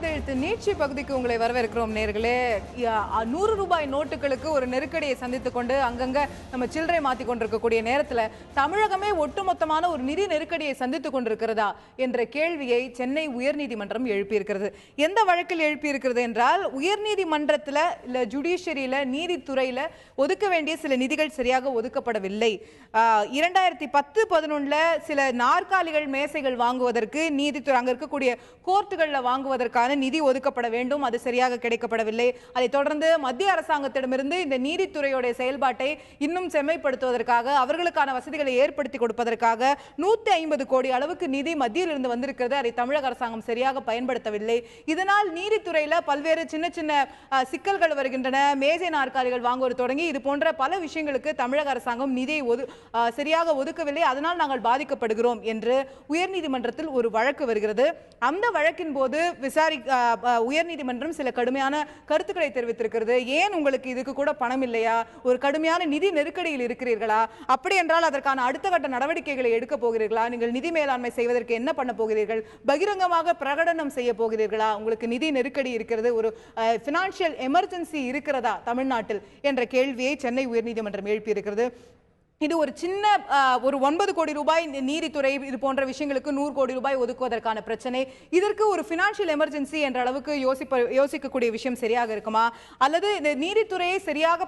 நாளிதழ் நீட்சி பகுதிக்கு உங்களை வரவேற்கிறோம் நேர்களே. 100 ரூபாய் நோட்டுகளுக்கு ஒரு நெருக்கடியை சந்தித்துக் கொண்டு அங்கங்க நம்ம சில்லறை மாத்தி கொண்டிருக்கக்கூடிய நேரத்தில் தமிழகமே ஒட்டுமொத்தமான ஒரு நிதி நெருக்கடியை சந்தித்துக் கொண்டிருக்கிறதா என்ற கேள்வியை சென்னை உயர்நீதிமன்றம் எழுப்பியிருக்கிறது. எந்த வழக்கில் எழுப்பியிருக்கிறது என்றால், உயர்நீதிமன்றத்தில் இல்ல ஜுடிஷியரியில நீதித்துறையில ஒதுக்க வேண்டிய சில நிதிகள் சரியாக ஒதுக்கப்படவில்லை. 2010-11 சில நாற்காலிகள் மேசைகள் வாங்குவதற்கு நீதித்துறை அங்க இருக்கக்கூடிய கோர்ட்டுகளில் வாங்குவதற்கான நிதி ஒதுக்கப்பட வேண்டும், அது சரியாக கிடைக்கப்படவில்லை. அதைத் தொடர்ந்து மத்திய அரசாங்கத்திடமிருந்து இந்த நீதித்துறையுடைய செயல்பாட்டை இன்னும் செம்மைப்படுத்துவதற்காக, அவர்களுக்கான வசதிகளை ஏற்படுத்தி கொடுப்பதற்காக 150 கோடி அளவுக்கு நிதி மத்தியிலிருந்து வந்திருக்கிறது. அதை தமிழக அரசாங்கம் சரியாக பயன்படுத்தவில்லை. இதனால் நீதித்துறையில் பல்வேறு சின்ன சின்ன சிக்கல்கள் வருகின்றன. மேஜை நாற்காலிகள் வாங்குவது தொடங்கி இது போன்ற பல விஷயங்களுக்கு தமிழக அரசாங்கம் நிதியை சரியாக ஒதுக்கவில்லை, அதனால் நாங்கள் பாதிக்கப்படுகிறோம் என்று உயர்நீதிமன்றத்தில் ஒரு வழக்கு வருகிறது. அந்த வழக்கின் போது உயர்நீதிமன்றம் சில கடுமையான கருத்துக்களை தெரிவித்திருக்கிறது. ஏன் உங்களுக்கு இதுக்கு கூட பணம் இல்லையா? ஒரு கடுமையான நிதி நெருக்கடியில் இருக்கிறீர்களா? அப்படி என்றால் அதற்கான அடுத்த கட்ட நடவடிக்கைகளை எடுக்க போகிறீர்களா? நீங்கள் நிதி மேலாண்மை செய்வதற்கு என்ன பண்ண போகிறீர்கள்? பகிரங்கமாக பிரகடனம் செய்ய போகிறீர்களா? உங்களுக்கு நிதி நெருக்கடி இருக்கிறது, ஒரு பினான்சியல் எமர்ஜென்சி இருக்கிறதா தமிழ்நாட்டில் என்ற கேள்வியை சென்னை உயர்நீதிமன்றம் எழுப்பியிருக்கிறது. இது ஒரு சின்ன ஒரு 9 கோடி ரூபாய் நீதித்துறை இது போன்ற விஷயங்களுக்கு 100 கோடி ரூபாய் ஒதுக்குவதற்கான பிரச்சனை. இதற்கு ஒரு பினான்சியல் எமர்ஜென்சி என்ற அளவுக்கு யோசிக்கக்கூடிய விஷயம் சரியாக இருக்குமா? அல்லது இந்த நீதித்துறையை சரியாக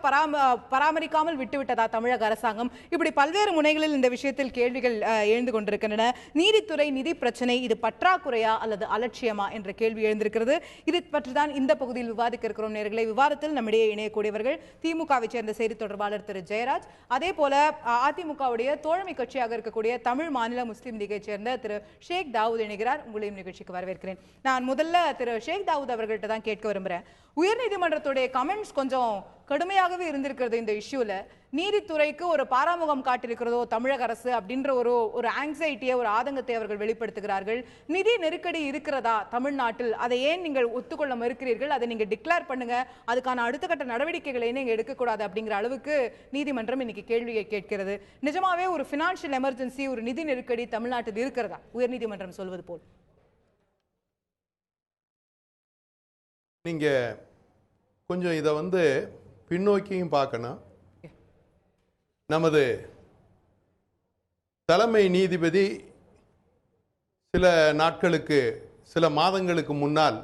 பராமரிக்காமல் விட்டுவிட்டதா தமிழக அரசாங்கம்? இப்படி பல்வேறு முனைகளில் இந்த விஷயத்தில் கேள்விகள் எழுந்து கொண்டிருக்கின்றன. நீதித்துறை நிதி பிரச்சனை இது பற்றாக்குறையா அல்லது அலட்சியமா என்ற கேள்வி எழுந்திருக்கிறது. இது பற்றி தான் இந்த பகுதியில் விவாதிக்க இருக்கிறோம் நேர்களை. விவாதத்தில் நம்மிடையே இணையக்கூடியவர்கள் திமுகவை சேர்ந்த செய்தி தொடர்பாளர் திரு ஜெயராஜ், அதே போல அதிமுகவுடைய தோழமை கட்சியாக இருக்கக்கூடிய தமிழ் மாநில முஸ்லிம் லீகை சேர்ந்த திரு ஷேக் தாவூத் இணைகிறார். உங்களையும் நிகழ்ச்சிக்கு வரவேற்கிறேன். நான் முதல்ல திரு ஷேக் தாவூத் அவர்கள்ட்ட தான் கேட்க விரும்புகிறேன். உயர்நீதிமன்றத்துடைய கமெண்ட்ஸ் கொஞ்சம் கடுமையாகவே இருந்திருக்கிறது இந்த இஷ்யூல. நீதித்துறைக்கு ஒரு பாராமுகம் காட்டியிருக்கிறதோ தமிழக அரசு அப்படின்ற ஒரு ஆங்ஸைட்டியை, ஒரு ஆதங்கத்தை அவர்கள் வெளிப்படுத்துகிறார்கள். நிதி நெருக்கடி இருக்கிறதா தமிழ்நாட்டில்? அதை ஏன் நீங்கள் ஒத்துக்கொள்ள மறுக்கிறீர்கள்? அதை நீங்க டிக்ளேர் பண்ணுங்க, அதுக்கான அடுத்த கட்ட நடவடிக்கைகளை நீங்க எடுக்கக்கூடாது அப்படிங்கிற அளவுக்கு நீதிமன்றம் இன்னைக்கு கேள்வியை கேட்கிறது. நிஜமாவே ஒரு பினான்சியல் எமர்ஜென்சி, ஒரு நிதி நெருக்கடி தமிழ்நாட்டில் இருக்கிறதா உயர்நீதிமன்றம் சொல்வது போல்? நீங்க கொஞ்சம் இதை பின்னோக்கியும் பார்க்கணும். நமது தலைமை நீதிபதி சில நாட்களுக்கு, சில மாதங்களுக்கு முன்னால்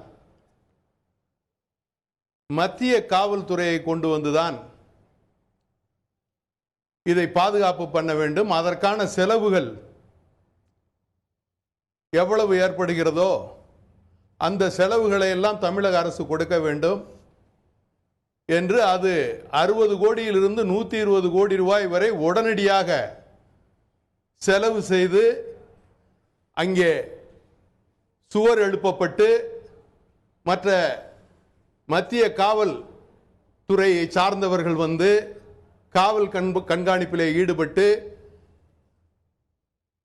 மத்திய காவல்துறையை கொண்டு வந்துதான் இதை பாதுகாப்பு பண்ண வேண்டும், அதற்கான செலவுகள் எவ்வளவு ஏற்படுகிறதோ அந்த செலவுகளை எல்லாம் தமிழக அரசு கொடுக்க வேண்டும் என்று, அது 60 கோடியிலிருந்து 120 கோடி ரூபாய் வரை உடனடியாக செலவு செய்து அங்கே சுவர் எழுப்பப்பட்டு மற்ற மத்திய காவல் துறையை சார்ந்தவர்கள் காவல் கண்காணிப்பிலே ஈடுபட்டு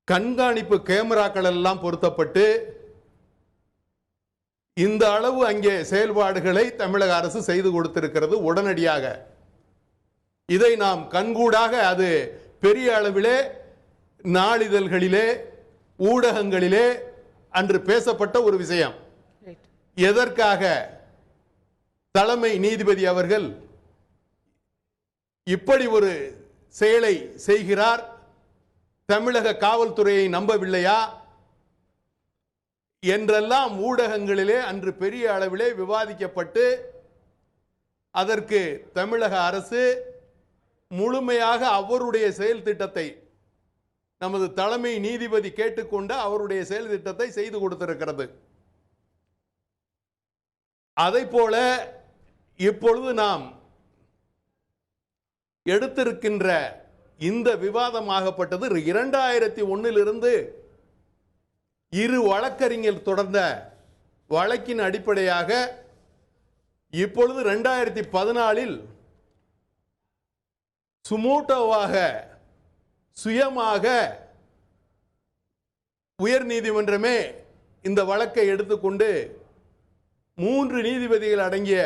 கண்காணிப்பு கேமராக்கள் எல்லாம் பொருத்தப்பட்டு இந்த அளவு அங்கே செயல்பாடுகளை தமிழக அரசு செய்து கொடுத்திருக்கிறது உடனடியாக. இதை நாம் கண்கூடாக, அது பெரிய அளவிலே நாளிதழ்களிலே, ஊடகங்களிலே அன்று பேசப்பட்ட ஒரு விஷயம். எதற்காக தலைமை நீதிபதி அவர்கள் இப்படி ஒரு செயலை செய்கிறார்? தமிழக காவல்துறையை நம்பவில்லையா என்றெல்லாம் ஊடகங்களிலே அன்று பெரிய அளவிலே விவாதிக்கப்பட்டு, அதற்கு தமிழக அரசு முழுமையாக அவருடைய செயல் திட்டத்தை, நமது தலைமை நீதிபதி கேட்டுக்கொண்ட அவருடைய செயல் திட்டத்தை செய்து கொடுத்திருக்கிறது. அதைப்போல இப்பொழுது நாம் எடுத்திருக்கின்ற இந்த விவாதமாகப்பட்டது 2001 இரு வழக்கறிஞர் தொடர்ந்த வழக்கின் அடிப்படையாக இப்பொழுது 2014 சுமூட்டோவாக, சுயமாக உயர் நீதிமன்றமே இந்த வழக்கை எடுத்துக்கொண்டு 3 நீதிபதிகள் அடங்கிய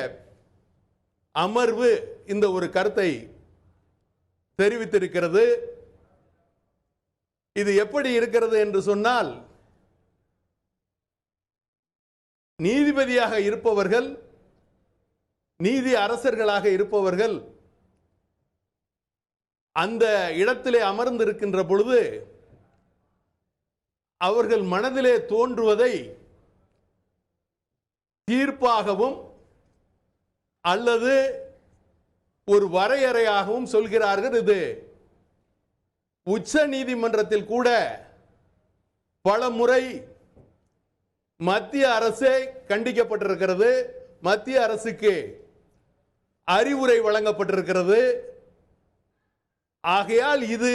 அமர்வு இந்த ஒரு கருத்தை தெரிவித்திருக்கிறது. இது எப்படி இருக்கிறது என்று சொன்னால், நீதிபதியாக இருப்பவர்கள், நீதி அரசர்களாக இருப்பவர்கள் அந்த இடத்திலே அமர்ந்திருக்கின்ற பொழுது அவர்கள் மனதிலே தோன்றுவதை தீர்ப்பாகவும் அல்லது ஒரு வரையறையாகவும் சொல்கிறார்கள். இது உச்ச நீதிமன்றத்தில் கூட பல முறை மத்திய அரசே கண்டிக்கப்பட்டிருக்கிறது, மத்திய அரசுக்கு அறிவுரை வழங்கப்பட்டிருக்கிறது. ஆகையால் இது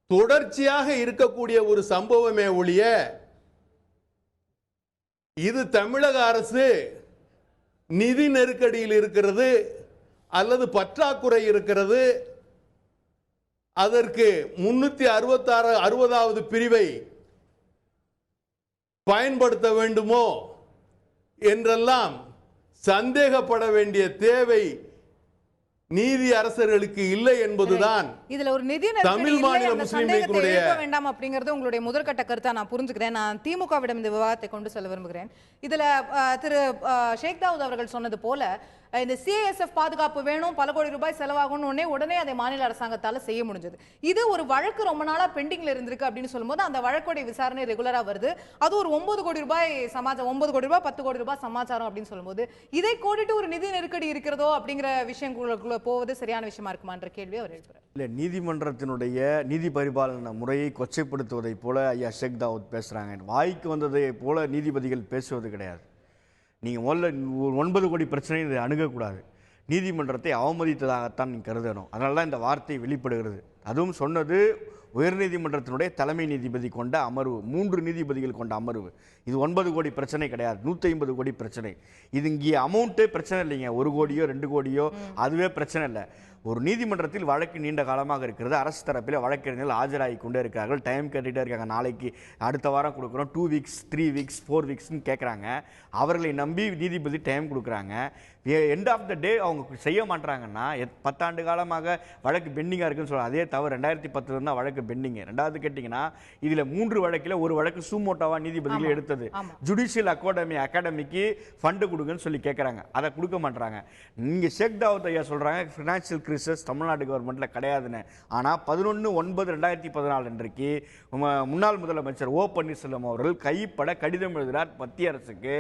தொடர்ச்சியாக இருக்கக்கூடிய ஒரு சம்பவமே ஒழிய இது தமிழக அரசு நிதி நெருக்கடியில் இருக்கிறது அல்லது பற்றாக்குறை இருக்கிறது, அதற்கு 366 பிரிவை பயன்படுத்த வேண்டுமோ என்றெல்லாம் சந்தேகப்பட வேண்டிய தேவை நீதி அரசர்களுக்கு இல்லை என்பதுதான் இதுல ஒரு நிதி தமிழ் மாநில முஸ்லிம் லீக்கினுடைய வேண்டாம் அப்படிங்கறது உங்களுடைய முதற்கட்ட கருத்தா நான் புரிஞ்சுக்கிறேன். நான் திமுகவிடம் இந்த விவாதத்தை கொண்டு செல்ல விரும்புகிறேன். இதுல திரு ஷேக் தாவூத் அவர்கள் சொன்னது போல இந்த சிஐஎஸ்எஃப் பாதுகாப்பு வேணும், பல கோடி ரூபாய் செலவாகணும், உடனே அதை மாநில அரசாங்கத்தால செய்ய முடிஞ்சது. இது ஒரு வழக்கு ரொம்ப நாளா பெண்டிங்ல இருந்திருக்கு அப்படின்னு சொல்லும்போது அந்த வழக்குடைய விசாரணை ரெகுலரா வருது. அது ஒரு 9 கோடி ரூபாய் சமாச்சாரம், 9 கோடி ரூபாய் 10 கோடி ரூபாய் சமாச்சாரம் அப்படின்னு சொல்லும்போது இதை கோடிட்டு ஒரு நிதி நெருக்கடி இருக்கிறதோ அப்படிங்கிற விஷயங்களுக்குள்ள போவது சரியான விஷயமா இருக்குமான்ற கேள்வி அவர் எழுப்புறார். இல்லை, நீதிமன்றத்தினுடைய நீதி பரிபாலன முறையை கொச்சைப்படுத்துவதை போல ஐயா ஷேக் தாவூத் பேசுகிறாங்க. வாய்க்கு வந்ததை போல நீதிபதிகள் பேசுவது கிடையாது. நீங்கள் முதல்ல 9 கோடி பிரச்சனையை அணுகக்கூடாது. நீதிமன்றத்தை அவமதித்ததாகத்தான் நீங்கள் கருதணும். அதனால தான் இந்த வார்த்தை வெளிப்படுகிறது. அதுவும் சொன்னது உயர்நீதிமன்றத்தினுடைய தலைமை நீதிபதி கொண்ட அமர்வு, 3 நீதிபதிகள் கொண்ட அமர்வு. இது 9 கோடி பிரச்சனை கிடையாது, 150 கோடி பிரச்சனை. இது இங்கே அமௌண்ட்டே பிரச்சனை இல்லைங்க. 1 கோடியோ 2 கோடியோ அதுவே பிரச்சனை இல்லை. ஒரு நீதிமன்றத்தில் வழக்கு நீண்ட காலமாக இருக்கிறது. அரசு தரப்பில் வழக்கறிஞர்கள் ஆஜராகி கொண்டே இருக்கார்கள், டைம் கேட்டுகிட்டே இருக்காங்க. நாளைக்கு அடுத்த வாரம் கொடுக்குறோம், 2 வீக்ஸ் 3 வீக்ஸ் 4 வீக்ஸ்ன்னு கேட்குறாங்க. அவர்களை நம்பி நீதிபதி டைம் கொடுக்குறாங்க. எண்ட் ஆஃப் த டே அவங்க செய்ய மாட்டாங்கன்னா 10 ஆண்டு காலமாக வழக்கு பெண்டிங்காக இருக்குன்னு சொல்கிறாங்க. அதே தவிர 2010 தான் வழக்கு பெண்டிங். ரெண்டாவது கேட்டிங்கன்னா இதில் 3 வழக்கில் ஒரு வழக்கு சூமோட்டோவா நீதிபதிகள் எடுத்தது. ஜுடிஷியல் அகாடமிக்கு ஃபண்டு கொடுங்கன்னு சொல்லி கேட்குறாங்க, அதை கொடுக்க மாட்டாங்க. நீங்கள் ஷேக் தாவூத் ஐயா சொல்கிறாங்க ஃபினான்ஷியல் கிரைசிஸ் தமிழ்நாடு கவர்மெண்ட்டில் கிடையாதுன்னு. ஆனால் 11/9/2014 அன்றைக்கு முன்னாள் முதலமைச்சர் ஓ பன்னீர்செல்வம் அவர்கள் கைப்பட கடிதம் எழுதுகிறார் மத்திய அரசுக்கு.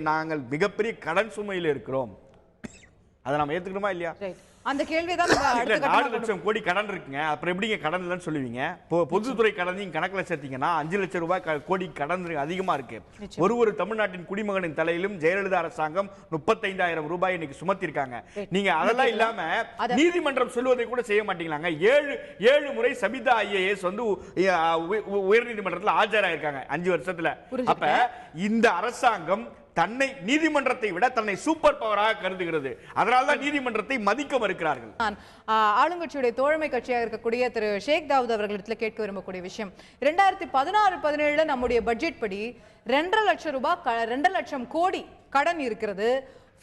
நாங்கள் மிகப்பெரிய கடன் சுமையில் இருக்கிறோம், அதை நம்ம ஏத்துக்கணுமா இல்லையா? அந்த கேள்விதான் 4 லட்சம் கோடி கடன் இருக்குங்க. அப்புறம் எப்படிங்க கடன் இல்லைன்னு சொல்லுவீங்க? பொதுத்துறை கடன் நீங்க கணக்கில் சேர்த்தீங்கன்னா 5 லட்சம் ரூபாய் கோடி கடன் அதிகமா இருக்கு. ஒரு தமிழ்நாட்டின் குடிமகனின் தலையிலும் ஜெயலலிதா அரசாங்கம் 35,000 ரூபாய் இன்னைக்கு சுமத்தி இருக்காங்க. நீங்க அதெல்லாம் இல்லாம நீதிமன்றம் சொல்வதை கூட செய்ய மாட்டீங்களாங்க. 7 முறை சபிதா ஐஏஎஸ் வந்து உயர்நீதிமன்றத்தில் ஆஜராயிருக்காங்க 5 வருஷத்துல. அப்ப இந்த அரசாங்கம் தன்னை நீதிமன்றத்தை விட தன்னை சூப்பர் பவராக கருதுகிறது. அதனால்தான் நீதிமன்றத்தை மதிக்க மறுக்கிறார்கள். ஆளுங்கட்சியுடைய தோழமை கட்சியாக இருக்கக்கூடிய திரு ஷேக் தாவூத் அவர்களிடத்தில் கேட்க விரும்பக்கூடிய விஷயம், 2016-17 நம்முடைய பட்ஜெட் படி 2.5 லட்சம் ரூபாய் 2 லட்சம் கோடி கடன் இருக்கிறது.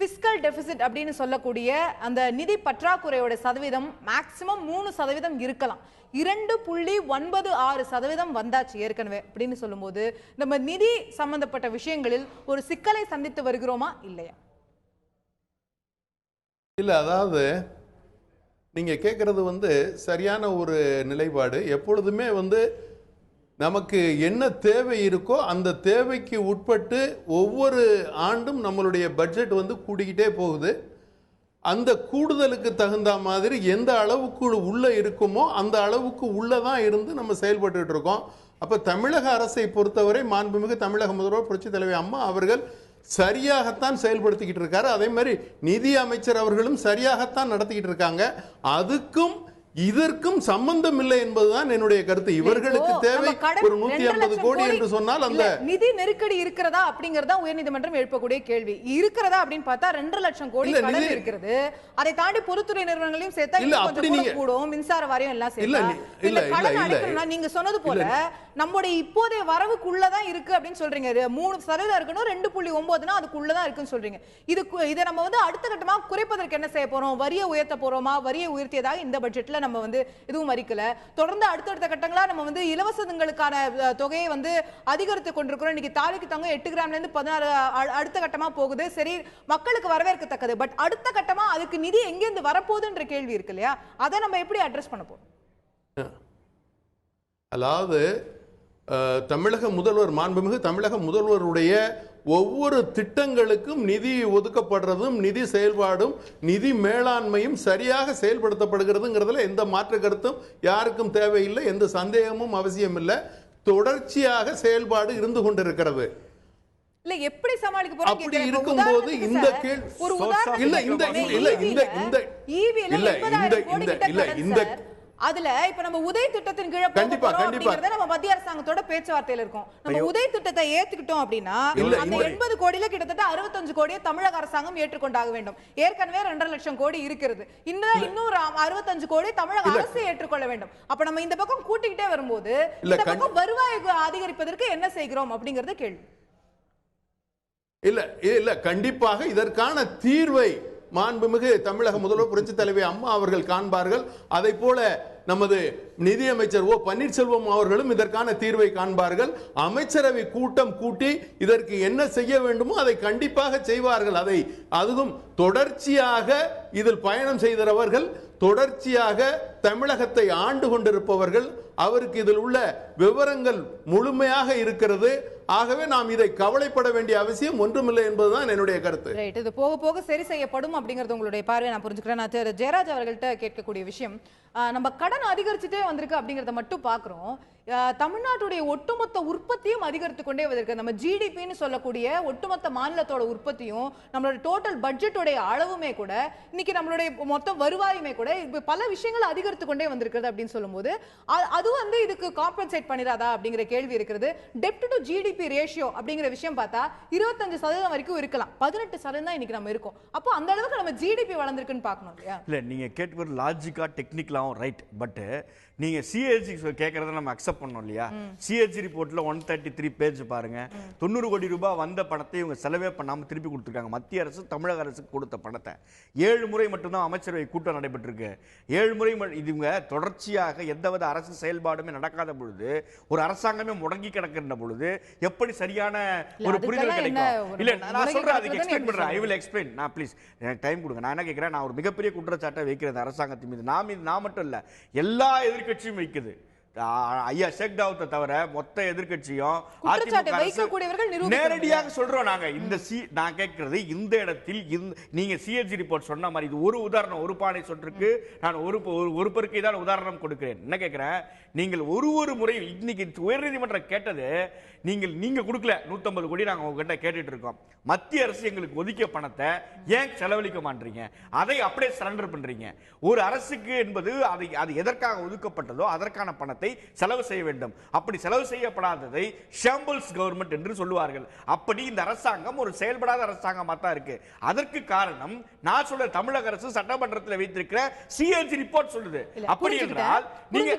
பிஸ்கல் டெபிசிட் அப்படின்னு சொல்லக்கூடிய அந்த நிதி பற்றாக்குறையோட சதவீதம் மேக்சிமம் 3% இருக்கலாம். 2.96% வந்தாச்சு ஏற்கனவே அப்படின்னு சொல்லும்போது நம்ம நிதி சம்பந்தப்பட்ட விஷயங்களில் ஒரு சிக்கலை சந்தித்து வருகிறோமா இல்லையா? இல்ல, அதாவது நீங்க கேட்கறது சரியான ஒரு நிலைப்பாடு. எப்பொழுதுமே நமக்கு என்ன தேவை இருக்கோ அந்த தேவைக்கு உட்பட்டு ஒவ்வொரு ஆண்டும் நம்மளுடைய பட்ஜெட் கூடிக்கிட்டே போகுது. அந்த கூடுதலுக்கு தகுந்த மாதிரி எந்த அளவுக்கு உள்ள இருக்குமோ அந்த அளவுக்கு உள்ளதான் இருந்து நம்ம செயல்பட்டு இருக்கோம். அப்ப தமிழக அரசை பொறுத்தவரை மாண்புமிகு தமிழக முதல்வர் புரட்சி தலைவி அம்மா அவர்கள் சரியாகத்தான் செயல்படுத்திக்கிட்டு இருக்காரு. அதே மாதிரி நிதி அமைச்சர் அவர்களும் சரியாகத்தான் நடத்திக்கிட்டு இருக்காங்க. அதுக்கும் இதற்கும் சம்பந்தம் இல்லை என்பதுதான் என்னுடைய கருத்து. இவர்களுக்கு தேவை ஒரு 150 கோடி என்று சொன்னால் அந்த நிதி நெருக்கடி இருக்கிறதா அப்படிங்கறதா உயர்நீதிமன்றம் எழுப்பக்கூடிய கேள்வி. இருக்கிறதா அப்படின்னு பார்த்தா 2 லட்சம் கோடி கடன் இருக்கிறது. அதை தாண்டி பொதுத்துறை நிறுவனங்களையும் சேர்த்தா இன்னும் கொஞ்சம் கூடும், மின்சார வாரியம் எல்லாம் சேர்த்தா. நீங்க சொன்னது போல நம்முடைய இப்போதைய வரவுக்குள்ளதான் இருக்கு அப்படின்னு சொல்றீங்க. 3% இருக்கணும், 2.9 அதுக்குள்ளதான் இருக்குன்னு சொல்றீங்க. இதை நம்ம வந்து அடுத்த கட்டமா குறைப்பதற்கு என்ன செய்ய போறோம்? வரியை உயர்த்த போறோமா? வரியை உயர்த்தியதாக இந்த பட்ஜெட்ல நம்ம வந்து எதுவும் அறிக்கல. தொடர்ந்து அடுத்தடுத்த கட்டங்களா நம்ம வந்து இலவசங்களுக்கான தொகையை வந்து அதிகரித்து கொண்டிருக்கிறோம். இன்னைக்கு தாலிக்கு தங்கம் 8 கிராம்ல இருந்து 16 அடுத்த கட்டமா போகுது. சரி, மக்களுக்கு வரவேற்கத்தக்கது. பட் அடுத்த கட்டமா அதுக்கு நிதி எங்கிருந்து வரப்போகுதுன்ற கேள்வி இருக்கு இல்லையா? அதை நம்ம எப்படி அட்ரஸ் பண்ண போறோம்? அதாவது மாண்புமிகு தமிழக முதல்வருடைய ஒவ்வொரு திட்டங்களுக்கும் நிதி ஒதுக்கப்படுறதும் நிதி செயல்பாடும் நிதி மேலாண்மையும் சரியாக செயல்படுத்தப்படுகிறதுங்கிறதுல எந்த மாற்று கருத்தும் யாருக்கும் தேவையில்லை, எந்த சந்தேகமும் அவசியம் இல்லை. தொடர்ச்சியாக செயல்பாடு இருந்து கொண்டிருக்கிறது. இல்ல எப்படி சமாளிக்க போறோம்? அப்படி இருக்கும்போது இந்த ஒரு உதாரணம் இல்ல இந்த இல்ல இந்த இந்த இல்ல இந்த இல்ல இந்த அதுல இப்ப நம்ம உதய் திட்டத்தின் கீழ கண்டிப்பா நம்ம மத்திய அரசாங்கத்தோட பேச்சுவார்த்தையில இருக்கோம். நம்ம உதய் திட்டத்தை ஏத்துக்கிட்டோம் அப்படின்னா அந்த 80 கோடியில கிட்டத்தட்ட 65 கோடியை தமிழக அரசாங்கம் ஏற்றுக்கொண்டாக வேண்டும். ஏற்கனவே 2.5 லட்சம் கோடி இருக்கிறது. இன்னும் 65 கோடி தமிழக அரசு ஏற்றுக்கொள்ள வேண்டும். அப்ப நம்ம இந்த பக்கம் கூட்டிக்கிட்டே வரும்போது இந்த பக்கம் வருவாய் அதிகரிப்பதற்கு என்ன செய்கிறோம் அப்படிங்கறது கேள்வி. இல்ல இல்ல கண்டிப்பாக இதற்கான தீர்வை மாண்புமிகு தமிழக முதல்வர் புரட்சி தலைவி அம்மா அவர்கள் காண்பார்கள். அதை போல நமது நிதியமைச்சர் ஓ பன்னீர்செல்வம் அவர்களும் இதற்கான தீர்வை காண்பார்கள். அமைச்சரவை கூட்டம் கூட்டி இதற்கு என்ன செய்ய வேண்டுமோ அதை கண்டிப்பாக செய்வார்கள். அதுவும் தொடர்ச்சியாக இதில் பயணம் செய்தவர்கள், தொடர்ச்சியாக தமிழகத்தை ஆண்டு கொண்டிருப்பவர்கள், அவருக்கு இதில் உள்ள விவரங்கள் முழுமையாக இருக்கிறது. ஆகவே நாம் இதை கவலைப்பட வேண்டிய அவசியம் ஒன்றுமில்லை என்பதுதான் என்னுடைய கருத்து. இது போக போக சரி செய்யப்படும் அப்படிங்கிறது உங்களுடைய பார்வை நான் புரிஞ்சுக்கிறேன். நான் ஜெயராஜ் அவர்கள்ட்ட கேட்கக்கூடிய விஷயம், நம்ம கடன் அதிகரிச்சுட்டே வந்திருக்கு அப்படிங்கறத மட்டும் பாக்குறோம். தமிழ்நாட்டுடைய ஒட்டுமொத்த உற்பத்தியும் அதிகரித்து கொண்டே வந்திருக்கு. நம்ம ஜிடிபின்னு சொல்லக்கூடிய ஒட்டுமொத்த மாநிலத்தோட உற்பத்தியும் நம்மளோட டோட்டல் பட்ஜெட்டோட அளவுமே கூட இன்னைக்கு நம்மளுடைய மொத்த வருவாயுமே கூட பல விஷயங்கள் அதிகரித்து கொண்டே வந்திருக்கிறது அப்படின்னு சொல்லும்போது அது வந்து இதுக்கு காம்பன்சேட் பண்ணிடாதா அப்படிங்கிற கேள்வி இருக்கிறது. டெப்ட் டு ஜிடிபி ரேஷியோ அப்படிங்கிற விஷயம் பார்த்தா 25% வரைக்கும் இருக்கலாம், 18% இன்னைக்கு நம்ம இருக்கோம். அப்போ அந்த அளவுக்கு நம்ம ஜிடிபி வளர்ந்துருக்குன்னு பார்க்கணும் இல்லையா? இல்ல நீங்க கேட்பது லாஜிக்கா டெக்னிக்கலாவும் ரைட். பட் நீங்க சிஏஜி கேட்கறத நம்ம அக்செப்ட் பண்ணோம் இல்லையா? சிஏஜி ரிப்போர்ட்ல 133 பேஜ் பாருங்க. 90 கோடி ரூபாய் வந்த பணத்தை இவங்க செலவே பண்ணாம திருப்பி கொடுத்துருக்காங்க. மத்திய அரசு தமிழக அரசுக்கு கொடுத்த பணத்தை 7 முறை மட்டும்தான் அமைச்சரவை கூட்டம் நடைபெற்றிருக்கு. 7 முறை இவங்க தொடர்ச்சியாக எந்தவித அரசு செயல்பாடுமே நடக்காத பொழுது, ஒரு அரசாங்கமே முடங்கி கிடக்கின்ற பொழுது எப்படி சரியான ஒரு புரிதல் கிடைக்கும்? இல்ல நான் சொல்றேன், அதுக்கு எக்ஸ்பிளைன் பண்றேன். I will explain. நான் ப்ளீஸ் எனக்கு டைம் கொடுங்க. நான் என்ன கேட்கிறேன், நான் ஒரு மிகப்பெரிய குற்றச்சாட்டை வைக்கிறேன் அரசாங்கத்தின் மீது. நான் மட்டும் இல்ல, எல்லா எதிர்க்கட்சியும் வைக்குது. ஐயா ஷேக் தாவூத்தை தவிர மொத்த எதிர்க்கட்சியும் நேரடியாக சொல்றோம். நாங்க இந்த நான் கேட்கிறது இந்த இடத்தில் நீங்க சிஏஜி ரிப்போர்ட் சொன்ன மாதிரி இது ஒரு உதாரணம், ஒரு பானை சொற்றுக்கு நான் ஒரு பெருக்கு தான் உதாரணம் கொடுக்கிறேன். என்ன கேட்கிறேன், நீங்கள் ஒரு முறை இன்னைக்கு உயர்நீதிமன்றம் கேட்டது நீங்க கொடுக்கல 150 கோடி நாங்க உங்ககிட்ட கேட்டுட்டு இருக்கோம். மத்திய அரசு எங்களுக்கு ஒதுக்கிய பணத்தை ஏன் செலவழிக்க மாட்டீங்க? அதை அப்படியே சரண்டர் பண்றீங்க. ஒரு அரசுக்கு என்பது அது எதற்காக ஒதுக்கப்பட்டதோ அதற்கான பணத்தை செலவு செய்ய வேண்டும். அப்படி செலவு செய்யப்படாததை ஷாம்பிள்ஸ் கவர்மெண்ட் என்று சொல்லுவார்கள். அப்படி இந்த அரசாங்கம் ஒரு செயல்படாத அரசாங்கமா தான் இருக்கு. அதற்கு காரணம் நான் சொல்ற தமிழக அரசு சட்டமன்றத்தில் வைத்திருக்கிற சிஏஜி ரிப்போர்ட் சொல்லுது. அப்படி என்றால் நீங்க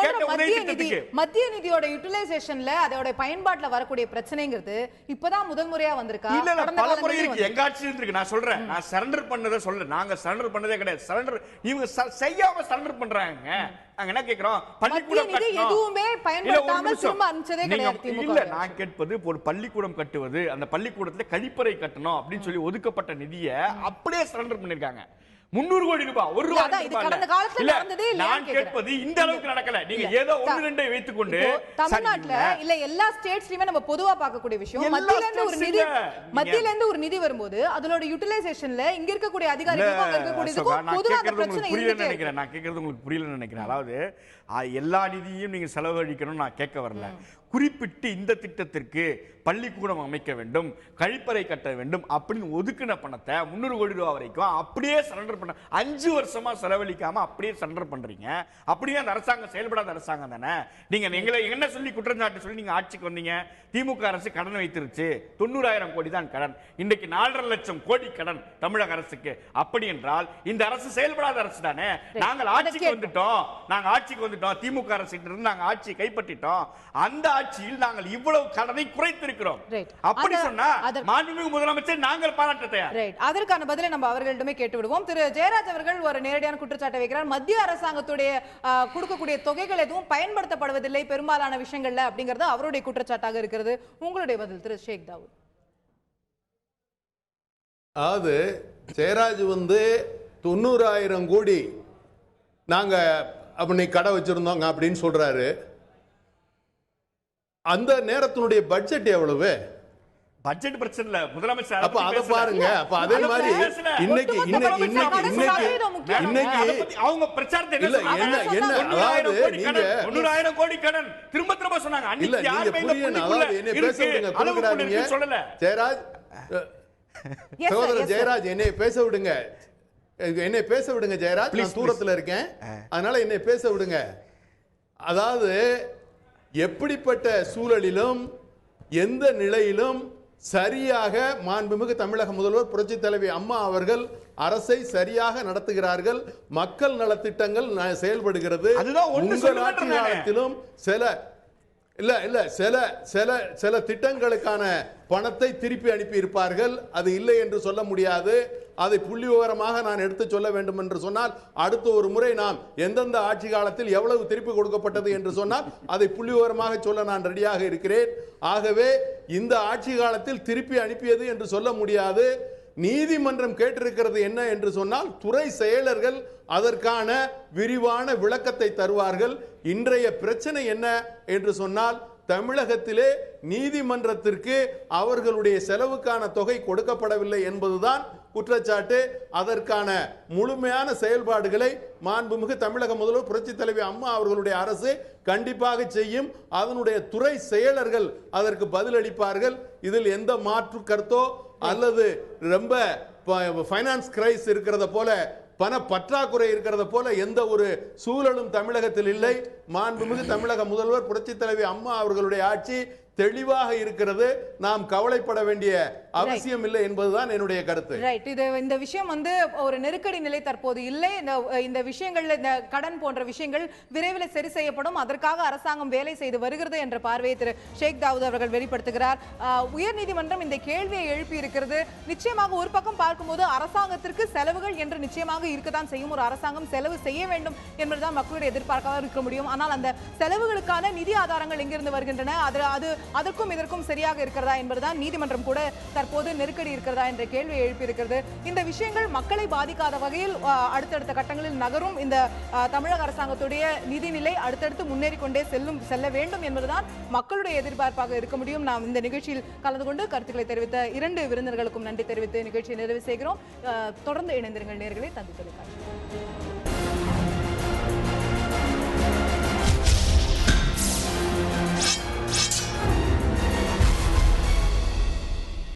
கேட்ட உதவி திட்டத்துக்கு மத்திய நிதியோட யூட்டிலைசேஷன்ல அதோட பயன்பாட்டுல வரக்கூடிய பிரச்சனைங்கிறது இப்பதான் முதல் முறையா வந்திருக்கா? இல்ல பல முறை இருக்கு, எங்க ஆட்சி இருக்கு. நான் சொல்றேன், நான் சரண்டர் பண்ணதை சொல்றேன். நாங்க சரண்டர் பண்ணதே கிடையாது. சரண்டர் இவங்க செய்யாம சரண்டர் பண்றாங்க. நாங்க என்ன கேக்குறோம், பள்ளிக்கூடம் எதுவுமே பயன்படுத்தாம திரும்ப அனுப்பிச்சதே கிடையாது. இல்ல நான் கேட்பது ஒரு பள்ளிக்கூடம் கட்டுவது, அந்த பள்ளிக்கூடத்துல கழிப்பறை கட்டணும் அப்படின்னு சொல்லி ஒதுக்கப்பட்ட நிதியை அப்படியே சரண்டர் பண்ணிருக்காங்க. 300 கோடி ரூபாய், ஒரு ரூபாய். நான் கேட்பது இந்த அளவுக்கு நடக்கல. நீங்க ஏதோ 1-2 வைத்துக் கொண்டு தமிழ்நாட்டுல இல்ல எல்லா ஸ்டேட்ஸ்லயுமே நம்ம பொதுவா பார்க்கக்கூடிய விஷயம், மத்தியில இருந்து ஒரு நிதி வரும்போது அதோட யூட்டிலைசேஷன்ல இங்க இருக்கக்கூடிய அதிகாரிகளுக்கும் அங்க இருக்கக்கூடியதுக்கும் பொதுவா அந்த பிரச்சனை இருக்கு நினைக்கிறேன். நான் கேக்குறது உங்களுக்கு புரியலன்னு நினைக்கிறேன். அதாவது எல்லா நிதியையும் நீங்க செலவழிக்கணும் நான் கேட்க வரல. குறிப்பிட்டு இந்த திட்டத்திற்கு பள்ளிக்கூடம் அமைக்க வேண்டும், கழிப்பறை கட்ட வேண்டும் அப்படின்னு ஒதுக்கின பணத்தை 300 கோடி ரூபாய் வரைக்கும் அப்படியே சரண்டர் பண்ண 5 வருஷமா செலவழிக்காம அப்படியே சரண்டர் பண்றீங்க. அப்படியே அந்த அரசாங்கம் செயல்படாத அரசாங்கம் தானே. நீங்க எங்களை என்ன சொல்லி குற்றச்சாட்டு சொல்லி நீங்க ஆட்சிக்கு வந்தீங்க? திமுக அரசு கடன் வைத்திருச்சு, 90,000 கோடி தான் கடன். இன்றைக்கு 4.5 லட்சம் கோடி கடன் தமிழக அரசுக்கு. அப்படி என்றால் இந்த அரசு செயல்படாத அரசு தானே. நாங்கள் ஆட்சிக்கு வந்துட்டோம், திமுக அரசு இருந்து நாங்கள் ஆட்சியை கைப்பற்றிட்டோம். அந்த ஆட்சியில் நாங்கள் இவ்வளவு கடனை குறைத்திருக்கிறோம். அப்படி சொன்னா மாண்புமிகு முதலமைச்சர் நாங்கள் பாராட்ட தயார். அதற்கான பதிலை நம்ம அவர்களிடமே கேட்டு விடுவோம். திரு ஜெயராஜ் அவர்கள் ஒரு நேரடியான குற்றச்சாட்டை வைக்கிறார். மத்திய அரசாங்கத்துடைய கொடுக்கக்கூடிய தொகைகள் எதுவும் பயன்படுத்தப்படுவதில்லை பெரும்பாலான விஷயங்கள்ல அப்படிங்கிறது அவருடைய குற்றச்சாட்டாக இருக்கிறது. உங்களுடைய பதில் திரு ஷேக் தாவூத். அதாவது ஜெயராஜ் 90,000 கோடி நாங்க அப்படி கடை வச்சிருந்தோங்க அப்படின்னு சொல்றாரு. அந்த நேரத்தினுடைய பட்ஜெட் எவ்வளவு? பட்ஜெட் பிரச்சனை இல்ல, முதலமைச்சர் அப்ப அத பாருங்க. அப்ப அதே மாதிரி இன்னைக்கு அவங்க பிரச்சாரத்தை என்ன அதாவது நீங்க 90,000 கோடி கடன் திரும்ப திரும்ப சொன்னாங்க. இல்ல நீங்க புரியணும். அதாவது என்ன பேச விடுங்க, குறுக்கிடாதீங்க. ஜெயராஜ் சகோதரர் ஜெயராஜ் என்னை பேச விடுங்க, என்னை பேச விடுங்க ஜெயராஜ். நான் தூரத்துல இருக்கேன், அதனால என்னை பேச விடுங்க. அதாவது எப்படிப்பட்ட சூழலிலும் எந்த நிலையிலும் சரியாக மாண்புமிகு தமிழக முதல்வர் புரட்சி தலைவி அம்மா அவர்கள் அரசை சரியாக நடத்துகிறார்கள். மக்கள் நலத்திட்டங்கள் செயல்படுகிறது. உங்கள் ஆட்சி காலத்திலும் சில திட்டங்களுக்கான பணத்தை திருப்பி அனுப்பி இருப்பார்கள். அது இல்லை என்று சொல்ல முடியாது. அதை புள்ளி விவரமாக நான் எடுத்து சொல்ல வேண்டும் என்று சொன்னால் அடுத்த ஒரு முறை நாம் எந்தெந்த ஆட்சி காலத்தில் எவ்வளவு திருப்பி கொடுக்கப்பட்டது என்று சொன்னால் அதை புள்ளி விவரமாக சொல்ல நான் ரெடியாக இருக்கிறேன். ஆகவே இந்த ஆட்சி காலத்தில் திருப்பி அனுப்பியது என்று சொல்ல முடியாது. நீதிமன்றம் கேட்டிருக்கிறது என்ன என்று சொன்னால் துறை செயலர்கள் அதற்கான விரிவான விளக்கத்தை தருவார்கள். இன்றைய பிரச்சனை என்ன என்று சொன்னால் தமிழகத்திலே நீதிமன்றத்திற்கு அவர்களுடைய செலவுக்கான தொகை கொடுக்கப்படவில்லை என்பதுதான் குற்றச்சாட்டு. அதற்கான முழுமையான செயல்பாடுகளை மாண்புமிகு தமிழக முதல்வர் புரட்சி தலைவி அம்மா அவர்களுடைய அரசு கண்டிப்பாக செய்யும். அதனுடைய துறை செயலர்கள் அதற்கு பதிலளிப்பார்கள். இதில் எந்த மாற்று கருத்தோ அல்லது ரொம்ப ஃபைனான்ஸ் கிரைஸ் இருக்கிறத போல பண பற்றாக்குறை இருக்கிறத போல எந்த ஒரு சூழலும் தமிழகத்தில் இல்லை. மாண்புமிகு தமிழக முதல்வர் புரட்சி தலைவி அம்மா அவர்களுடைய ஆட்சி தெளிவாக இருக்கிறது. நாம் கவலைப்பட வேண்டிய அவசியம் இல்லை என்பதுதான் என்னுடைய கருத்து. ரைட். இந்த விஷயம் ஒரு நெருக்கடி நிலை தற்போது இல்லை. இந்த விஷயங்கள், இந்த கடன் போன்ற விஷயங்கள் விரைவில் சரி செய்யப்படும். அதற்காக அரசாங்கம் வேலை செய்து வருகிறது என்ற பார்வையை திரு ஷேக் தாவூத் அவர்கள் வெளிப்படுத்துகிறார். உயர்நீதிமன்றம் இந்த கேள்வியை எழுப்பி இருக்கிறது. நிச்சயமாக ஒரு பக்கம் பார்க்கும்போது அரசாங்கத்திற்கு செலவுகள் என்று நிச்சயமாக இருக்கத்தான் செய்யும். ஒரு அரசாங்கம் செலவு செய்ய வேண்டும் என்பதுதான் மக்களுடைய எதிர்பார்க்காக இருக்க முடியும். ஆனால் அந்த செலவுகளுக்கான நிதி ஆதாரங்கள் எங்கிருந்து வருகின்றன, அதற்கும் இதற்கும் சரியாக இருக்கிறதா என்பதுதான் நீதிமன்றம் கூட தற்போது நெருக்கடி இருக்கிறதா என்ற கேள்வியை எழுப்பியிருக்கிறது. இந்த விஷயங்கள் மக்களை பாதிக்காத வகையில் அடுத்தடுத்த கட்டங்களில் நகரும். இந்த தமிழக அரசாங்கத்துடைய நிதிநிலை அடுத்தடுத்து முன்னேறிக்கொண்டே செல்ல வேண்டும் என்பதுதான் மக்களுடைய எதிர்பார்ப்பாக இருக்க முடியும். நாம் இந்த நிகழ்ச்சியில் கலந்து கொண்டு கருத்துக்களை தெரிவித்த 2 விருந்தினர்களுக்கும் நன்றி தெரிவித்து நிகழ்ச்சியை நிறைவு செய்கிறோம். தொடர்ந்து இணைந்திருங்கள் நேயர்களே. தந்தி தொலைக்காட்சி.